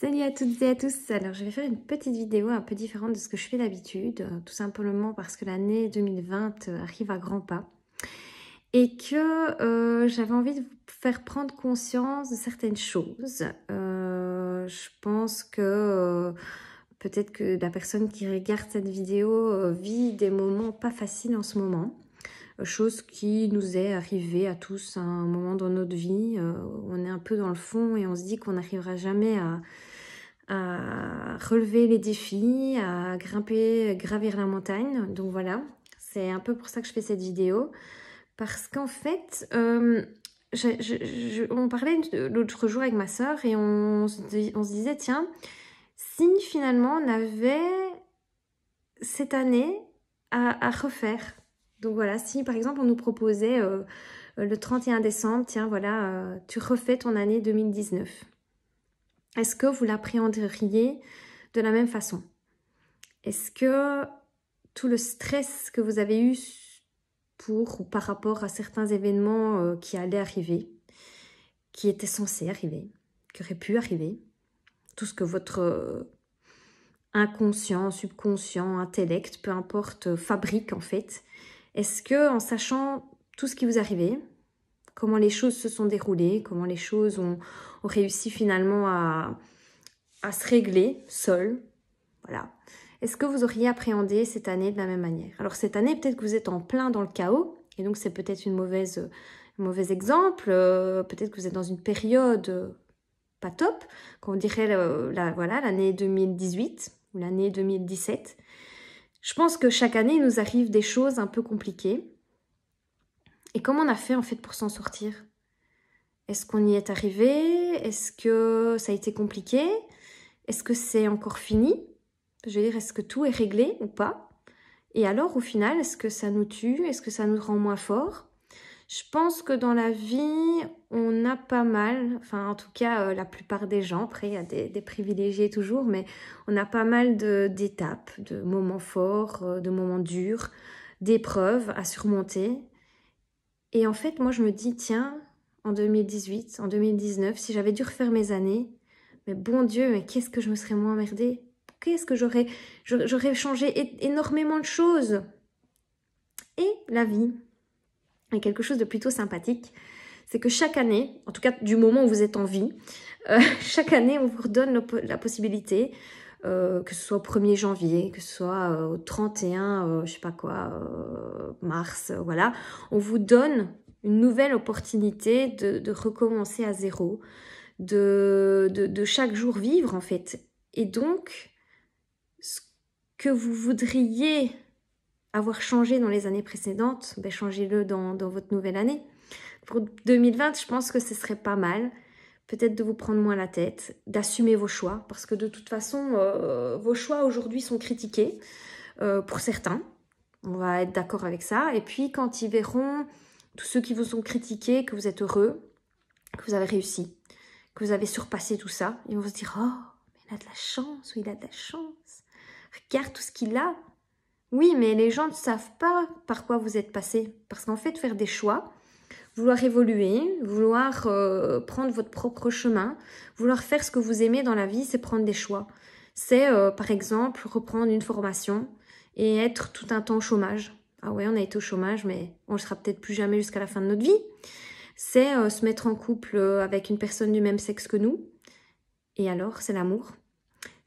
Salut à toutes et à tous. Alors je vais faire une petite vidéo un peu différente de ce que je fais d'habitude, tout simplement parce que l'année 2020 arrive à grands pas et que j'avais envie de vous faire prendre conscience de certaines choses. Je pense que peut-être que la personne qui regarde cette vidéo vit des moments pas faciles en ce moment. Chose qui nous est arrivée à tous à un moment dans notre vie. On est un peu dans le fond et on se dit qu'on n'arrivera jamais à relever les défis, à gravir la montagne. Donc voilà, c'est un peu pour ça que je fais cette vidéo. Parce qu'en fait, on parlait l'autre jour avec ma sœur et on se disait, tiens, si finalement on avait cette année à refaire. Donc voilà, si par exemple on nous proposait le 31 décembre, tiens voilà, tu refais ton année 2019. Est-ce que vous l'appréhenderiez de la même façon? Est-ce que tout le stress que vous avez eu pour ou par rapport à certains événements qui allaient arriver, qui étaient censés arriver, qui auraient pu arriver, tout ce que votre inconscient, subconscient, intellect, peu importe, fabrique en fait, est-ce que en sachant tout ce qui vous arrivait, comment les choses se sont déroulées, comment les choses ont réussi finalement à se régler seul, voilà. Est-ce que vous auriez appréhendé cette année de la même manière? Alors cette année, peut-être que vous êtes en plein dans le chaos, et donc c'est peut-être un mauvais exemple, peut-être que vous êtes dans une période pas top, qu'on dirait voilà, l'année 2018 ou l'année 2017. Je pense que chaque année, il nous arrive des choses un peu compliquées. Et comment on a fait en fait pour s'en sortir? Est-ce qu'on y est arrivé? Est-ce que ça a été compliqué? Est-ce que c'est encore fini? Je veux dire, est-ce que tout est réglé ou pas? Et alors, au final, est-ce que ça nous tue? Est-ce que ça nous rend moins forts? Je pense que dans la vie, on a pas mal, enfin en tout cas la plupart des gens, après il y a des privilégiés toujours, mais on a pas mal d'étapes, de moments forts, de moments durs, d'épreuves à surmonter. Et en fait, moi je me dis, tiens, en 2018, en 2019, si j'avais dû refaire mes années, mais bon Dieu, mais qu'est-ce que je me serais moins emmerdée? Qu'est-ce que j'aurais changé énormément de choses. Et la vie est quelque chose de plutôt sympathique, c'est que chaque année, en tout cas du moment où vous êtes en vie, chaque année on vous redonne la possibilité, que ce soit au 1er janvier, que ce soit au 31, je sais pas quoi, mars, voilà, on vous donne une nouvelle opportunité de recommencer à zéro, de chaque jour vivre en fait. Et donc, ce que vous voudriez avoir changé dans les années précédentes, ben changez-le dans votre nouvelle année. Pour 2020, je pense que ce serait pas mal, peut-être de vous prendre moins la tête, d'assumer vos choix, parce que de toute façon, vos choix aujourd'hui sont critiqués pour certains. On va être d'accord avec ça. Et puis, quand ils verront tous ceux qui vous ont critiqué, que vous êtes heureux, que vous avez réussi, que vous avez surpassé tout ça, ils vont se dire « Oh, mais il a de la chance, ou il a de la chance. Regarde tout ce qu'il a. » Oui, mais les gens ne savent pas par quoi vous êtes passé. Parce qu'en fait, faire des choix, vouloir évoluer, vouloir prendre votre propre chemin, vouloir faire ce que vous aimez dans la vie, c'est prendre des choix. C'est, par exemple, reprendre une formation et être tout un temps au chômage. Ah ouais, on a été au chômage, mais on ne le sera peut-être plus jamais jusqu'à la fin de notre vie. C'est se mettre en couple avec une personne du même sexe que nous. Et alors, c'est l'amour.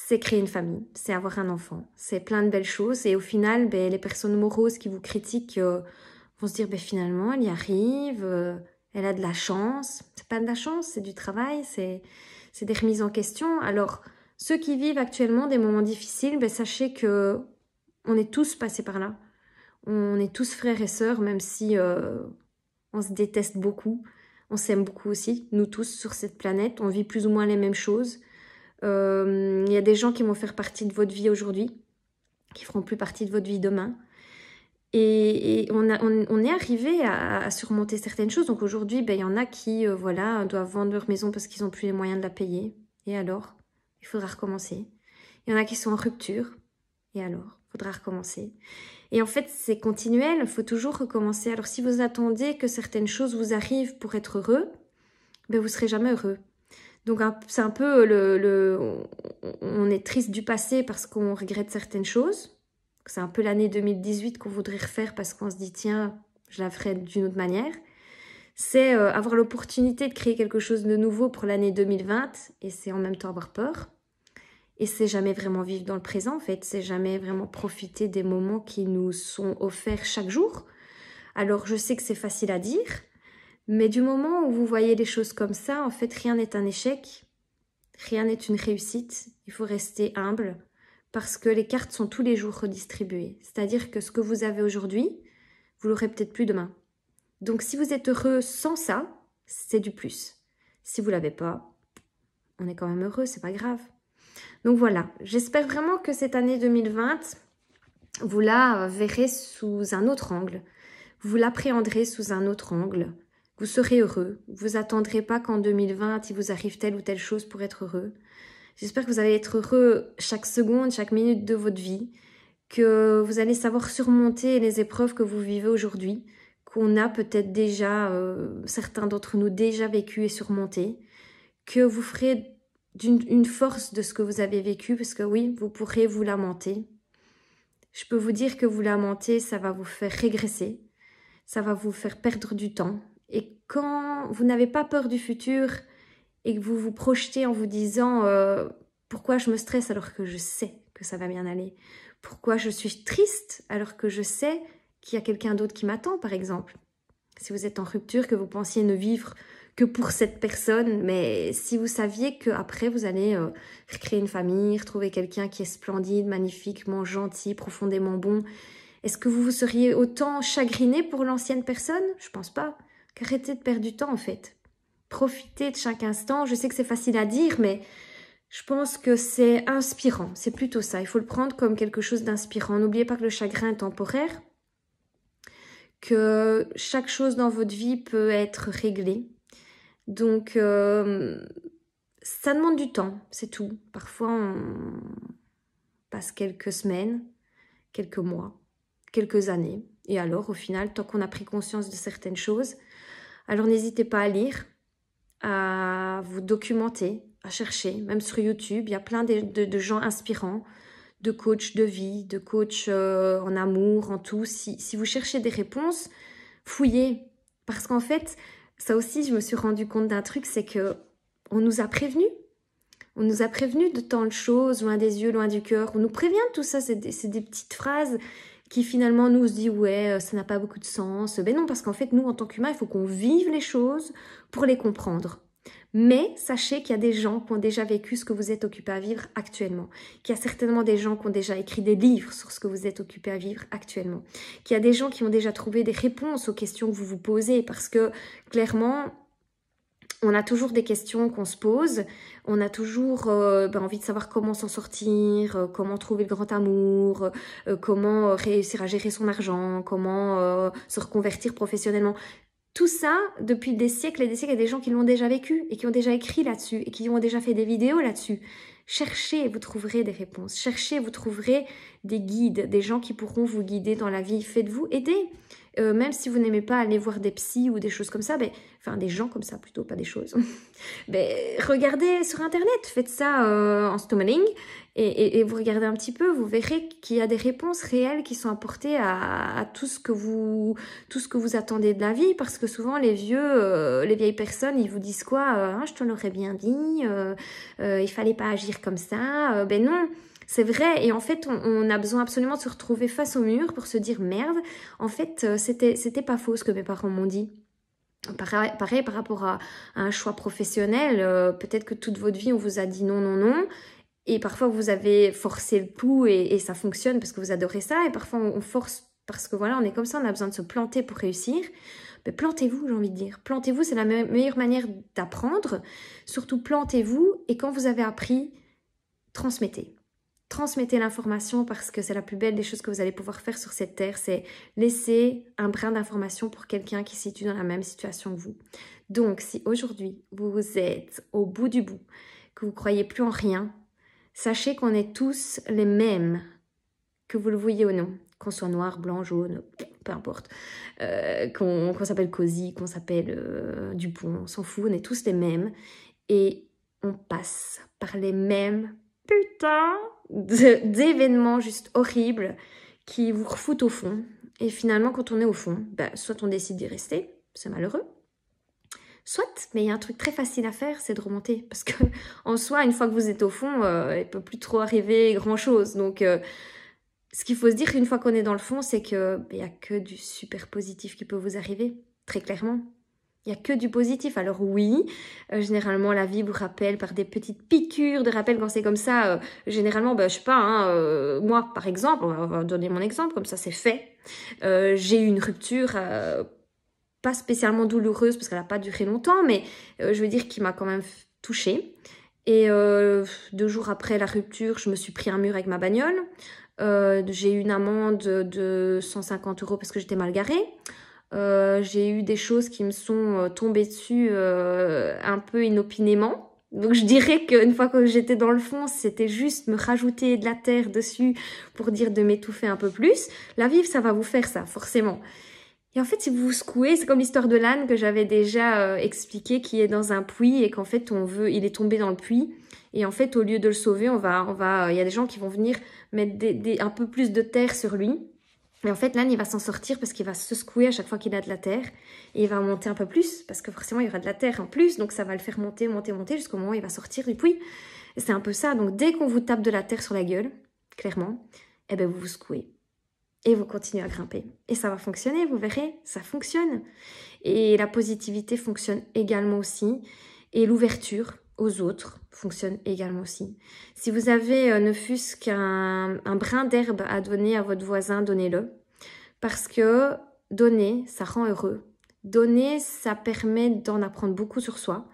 C'est créer une famille, c'est avoir un enfant, c'est plein de belles choses. Et au final, ben, les personnes moroses qui vous critiquent vont se dire, ben, finalement, elle y arrive, elle a de la chance. C'est pas de la chance, c'est du travail, c'est des remises en question. Alors, ceux qui vivent actuellement des moments difficiles, ben, sachez que on est tous passés par là. On est tous frères et sœurs, même si on se déteste beaucoup. On s'aime beaucoup aussi, nous tous sur cette planète. On vit plus ou moins les mêmes choses. Il y a des gens qui vont faire partie de votre vie aujourd'hui, qui feront plus partie de votre vie demain. Et on est arrivé à surmonter certaines choses. Donc aujourd'hui, ben, il y en a qui voilà, doivent vendre leur maison parce qu'ils n'ont plus les moyens de la payer. Et alors, il faudra recommencer. Il y en a qui sont en rupture. Et alors, il faudra recommencer. Et en fait, c'est continuel, il faut toujours recommencer. Alors si vous attendez que certaines choses vous arrivent pour être heureux, ben, vous ne serez jamais heureux. Donc c'est un peu on est triste du passé parce qu'on regrette certaines choses. C'est un peu l'année 2018 qu'on voudrait refaire parce qu'on se dit tiens, je la ferai d'une autre manière. C'est avoir l'opportunité de créer quelque chose de nouveau pour l'année 2020 et c'est en même temps avoir peur. Et c'est jamais vraiment vivre dans le présent en fait, c'est jamais vraiment profiter des moments qui nous sont offerts chaque jour. Alors je sais que c'est facile à dire, mais du moment où vous voyez les choses comme ça, en fait rien n'est un échec, rien n'est une réussite, il faut rester humble parce que les cartes sont tous les jours redistribuées. C'est-à-dire que ce que vous avez aujourd'hui, vous l'aurez peut-être plus demain. Donc si vous êtes heureux sans ça, c'est du plus. Si vous l'avez pas, on est quand même heureux, c'est pas grave. Donc voilà, j'espère vraiment que cette année 2020, vous la verrez sous un autre angle. Vous l'appréhenderez sous un autre angle. Vous serez heureux. Vous attendrez pas qu'en 2020, il vous arrive telle ou telle chose pour être heureux. J'espère que vous allez être heureux chaque seconde, chaque minute de votre vie, que vous allez savoir surmonter les épreuves que vous vivez aujourd'hui, qu'on a peut-être déjà, certains d'entre nous déjà vécu et surmonté, que vous ferez une force de ce que vous avez vécu, parce que oui, vous pourrez vous lamenter. Je peux vous dire que vous lamenter, ça va vous faire régresser, ça va vous faire perdre du temps. Et quand vous n'avez pas peur du futur et que vous vous projetez en vous disant pourquoi je me stresse alors que je sais que ça va bien aller, pourquoi je suis triste alors que je sais qu'il y a quelqu'un d'autre qui m'attend, par exemple. Si vous êtes en rupture, que vous pensiez ne vivre que pour cette personne, mais si vous saviez qu'après vous allez recréer une famille, retrouver quelqu'un qui est splendide, magnifiquement gentil, profondément bon, est-ce que vous vous seriez autant chagriné pour l'ancienne personne? Je pense pas. Arrêtez de perdre du temps en fait. Profitez de chaque instant. Je sais que c'est facile à dire, mais je pense que c'est inspirant. C'est plutôt ça. Il faut le prendre comme quelque chose d'inspirant. N'oubliez pas que le chagrin est temporaire, que chaque chose dans votre vie peut être réglée. Donc, ça demande du temps, c'est tout. Parfois, on passe quelques semaines, quelques mois, quelques années. Et alors, au final, tant qu'on a pris conscience de certaines choses, alors n'hésitez pas à lire, à vous documenter, à chercher. Même sur YouTube, il y a plein de gens inspirants, de coachs de vie, de coachs en amour, en tout. Si vous cherchez des réponses, fouillez. Parce qu'en fait, ça aussi, je me suis rendu compte d'un truc, c'est que on nous a prévenus. On nous a prévenus de tant de choses, loin des yeux, loin du cœur. On nous prévient de tout ça, c'est des petites phrases qui finalement nous se disent ouais, ça n'a pas beaucoup de sens. Ben non, parce qu'en fait, nous, en tant qu'humains, il faut qu'on vive les choses pour les comprendre. Mais sachez qu'il y a des gens qui ont déjà vécu ce que vous êtes occupé à vivre actuellement. Qu'il y a certainement des gens qui ont déjà écrit des livres sur ce que vous êtes occupé à vivre actuellement. Qu'il y a des gens qui ont déjà trouvé des réponses aux questions que vous vous posez. Parce que clairement, on a toujours des questions qu'on se pose. On a toujours envie de savoir comment s'en sortir, comment trouver le grand amour, comment réussir à gérer son argent, comment se reconvertir professionnellement. Tout ça, depuis des siècles et des siècles, il y a des gens qui l'ont déjà vécu et qui ont déjà écrit là-dessus et qui ont déjà fait des vidéos là-dessus. Cherchez, vous trouverez des réponses. Cherchez, vous trouverez des guides, des gens qui pourront vous guider dans la vie. Faites-vous aider. Même si vous n'aimez pas aller voir des psys ou des choses comme ça, enfin des gens comme ça plutôt, pas des choses. Regardez sur Internet, faites ça en storytelling et vous regardez un petit peu, vous verrez qu'il y a des réponses réelles qui sont apportées à tout ce que vous attendez de la vie, parce que souvent les vieilles personnes, ils vous disent quoi, je te l'aurais bien dit, il fallait pas agir comme ça, non. C'est vrai, et en fait, on a besoin absolument de se retrouver face au mur pour se dire merde, en fait, c'était pas faux ce que mes parents m'ont dit. Pareil par rapport à un choix professionnel, peut-être que toute votre vie on vous a dit non, non, non, et parfois vous avez forcé le coup et ça fonctionne parce que vous adorez ça, et parfois on force parce que voilà, on est comme ça, on a besoin de se planter pour réussir. Mais plantez-vous, j'ai envie de dire. Plantez-vous, c'est la meilleure manière d'apprendre. Surtout plantez-vous, et quand vous avez appris, transmettez. Transmettez l'information, parce que c'est la plus belle des choses que vous allez pouvoir faire sur cette terre, c'est laisser un brin d'information pour quelqu'un qui se situe dans la même situation que vous. Donc, si aujourd'hui, vous êtes au bout du bout, que vous ne croyez plus en rien, sachez qu'on est tous les mêmes, que vous le voyez ou non, qu'on soit noir, blanc, jaune, peu importe, qu'on s'appelle Cozy, qu'on s'appelle Dupont, on s'en fout, on est tous les mêmes. Et on passe par les mêmes putains d'événements juste horribles qui vous refoutent au fond. Et finalement, quand on est au fond, soit on décide d'y rester, c'est malheureux. Soit, mais il y a un truc très facile à faire, c'est de remonter. Parce que en soi, une fois que vous êtes au fond, il ne peut plus trop arriver grand-chose. Donc, ce qu'il faut se dire une fois qu'on est dans le fond, c'est qu'il n'y a que du super positif qui peut vous arriver, très clairement. Il n'y a que du positif. Alors oui, généralement la vie vous rappelle par des petites piqûres de rappel quand c'est comme ça. Généralement, je sais pas, moi par exemple, on va donner mon exemple, comme ça c'est fait. J'ai eu une rupture pas spécialement douloureuse parce qu'elle n'a pas duré longtemps, mais je veux dire qui m'a quand même touchée. Et 2 jours après la rupture, je me suis pris un mur avec ma bagnole. J'ai eu une amende de 150 € parce que j'étais mal garée. J'ai eu des choses qui me sont tombées dessus un peu inopinément. Donc je dirais qu'une fois que j'étais dans le fond, c'était juste me rajouter de la terre dessus pour dire de m'étouffer un peu plus. La vie, ça va vous faire ça, forcément. Et en fait, si vous vous secouez, c'est comme l'histoire de l'âne que j'avais déjà expliqué, qui est dans un puits et qu'en fait, il est tombé dans le puits. Et en fait, au lieu de le sauver, il y a des gens qui vont venir mettre un peu plus de terre sur lui. Et en fait, l'âne, il va s'en sortir parce qu'il va se secouer à chaque fois qu'il a de la terre. Et il va monter un peu plus parce que forcément, il y aura de la terre en plus. Donc, ça va le faire monter, monter, monter jusqu'au moment où il va sortir du puits. Et c'est un peu ça. Donc, dès qu'on vous tape de la terre sur la gueule, clairement, vous vous secouez. Et vous continuez à grimper. Et ça va fonctionner, vous verrez, ça fonctionne. Et la positivité fonctionne également aussi. Et l'ouverture aux autres fonctionne également aussi. Si vous avez ne fût-ce qu'un brin d'herbe à donner à votre voisin, donnez-le. Parce que donner, ça rend heureux. Donner, ça permet d'en apprendre beaucoup sur soi.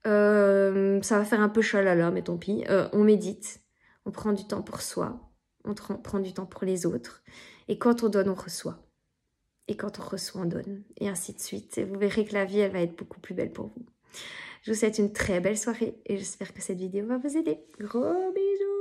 Ça va faire un peu chalala, mais tant pis. On médite, on prend du temps pour soi, on prend du temps pour les autres. Et quand on donne, on reçoit. Et quand on reçoit, on donne. Et ainsi de suite. Et vous verrez que la vie, elle va être beaucoup plus belle pour vous. Je vous souhaite une très belle soirée et j'espère que cette vidéo va vous aider. Gros bisous!